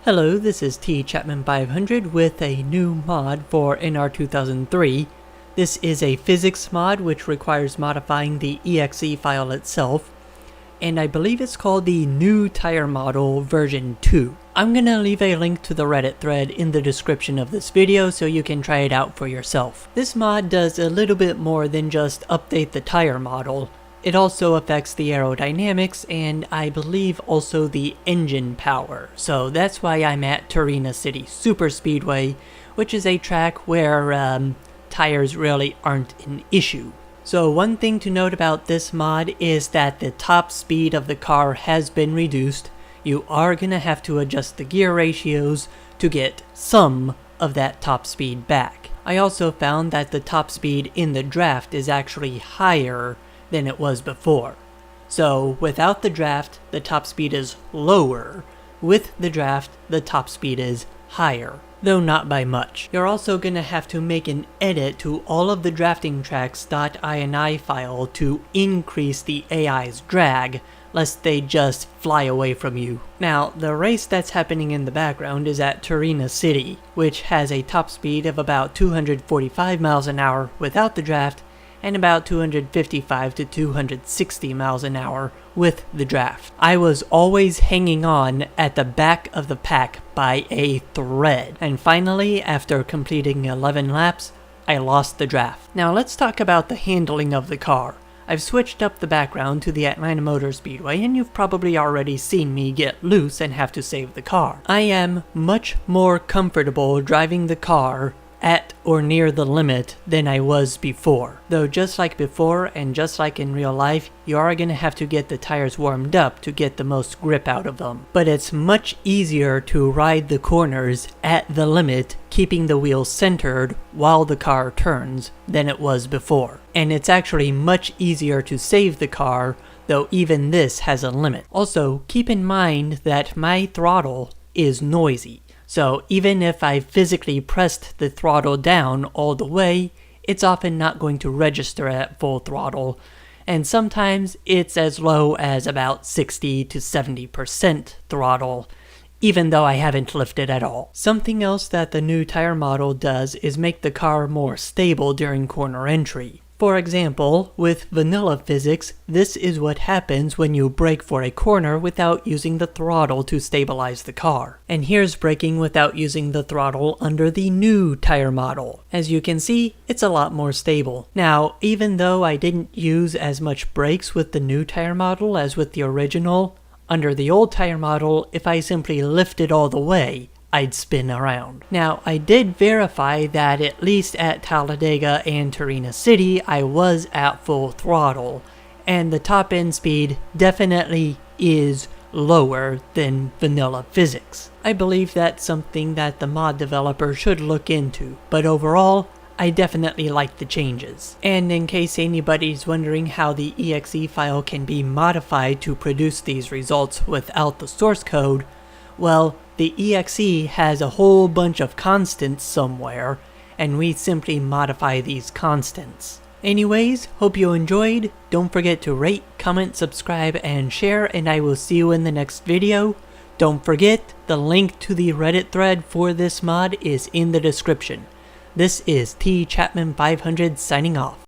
Hello, this is T Chapman 500 with a new mod for NR2003. This is a physics mod which requires modifying the exe file itself, and I believe it's called the New Tire Model version 2. I'm gonna leave a link to the Reddit thread in the description of this video so you can try it out for yourself. This mod does a little bit more than just update the tire model. It also affects the aerodynamics and I believe also the engine power. So that's why I'm at Torino City Superspeedway, which is a track where tires really aren't an issue. So one thing to note about this mod is that the top speed of the car has been reduced. You are gonna have to adjust the gear ratios to get some of that top speed back. I also found that the top speed in the draft is actually higher than it was before. So without the draft, the top speed is lower. With the draft, the top speed is higher, though not by much. You're also going to have to make an edit to all of the drafting tracks.ini file to increase the AI's drag, lest they just fly away from you. Now, the race that's happening in the background is at Torino City, which has a top speed of about 245 miles an hour without the draft, and about 255 to 260 miles an hour with the draft. I was always hanging on at the back of the pack by a thread, and finally, after completing 11 laps, I lost the draft. Now let's talk about the handling of the car. I've switched up the background to the Atlanta Motor Speedway, and you've probably already seen me get loose and have to save the car. I am much more comfortable driving the car at or near the limit than I was before. Though just like before and just like in real life, you are going to have to get the tires warmed up to get the most grip out of them. But it's much easier to ride the corners at the limit, keeping the wheels centered while the car turns than it was before. And it's actually much easier to save the car, though even this has a limit. Also, keep in mind that my throttle is noisy. So even if I physically pressed the throttle down all the way, it's often not going to register at full throttle, and sometimes it's as low as about 60 to 70% throttle, even though I haven't lifted at all. Something else that the new tire model does is make the car more stable during corner entry. For example, with vanilla physics, this is what happens when you brake for a corner without using the throttle to stabilize the car. And here's braking without using the throttle under the new tire model. As you can see, it's a lot more stable. Now, even though I didn't use as much brakes with the new tire model as with the original, under the old tire model, if I simply lifted all the way, I'd spin around. Now, I did verify that at least at Talladega and Torino City, I was at full throttle, and the top end speed definitely is lower than vanilla physics. I believe that's something that the mod developer should look into, but overall, I definitely like the changes. And in case anybody's wondering how the exe file can be modified to produce these results without the source code, well, the exe has a whole bunch of constants somewhere, and we simply modify these constants. Anyways, hope you enjoyed. Don't forget to rate, comment, subscribe, and share, and I will see you in the next video. Don't forget, the link to the Reddit thread for this mod is in the description. This is T Chapman 500 signing off.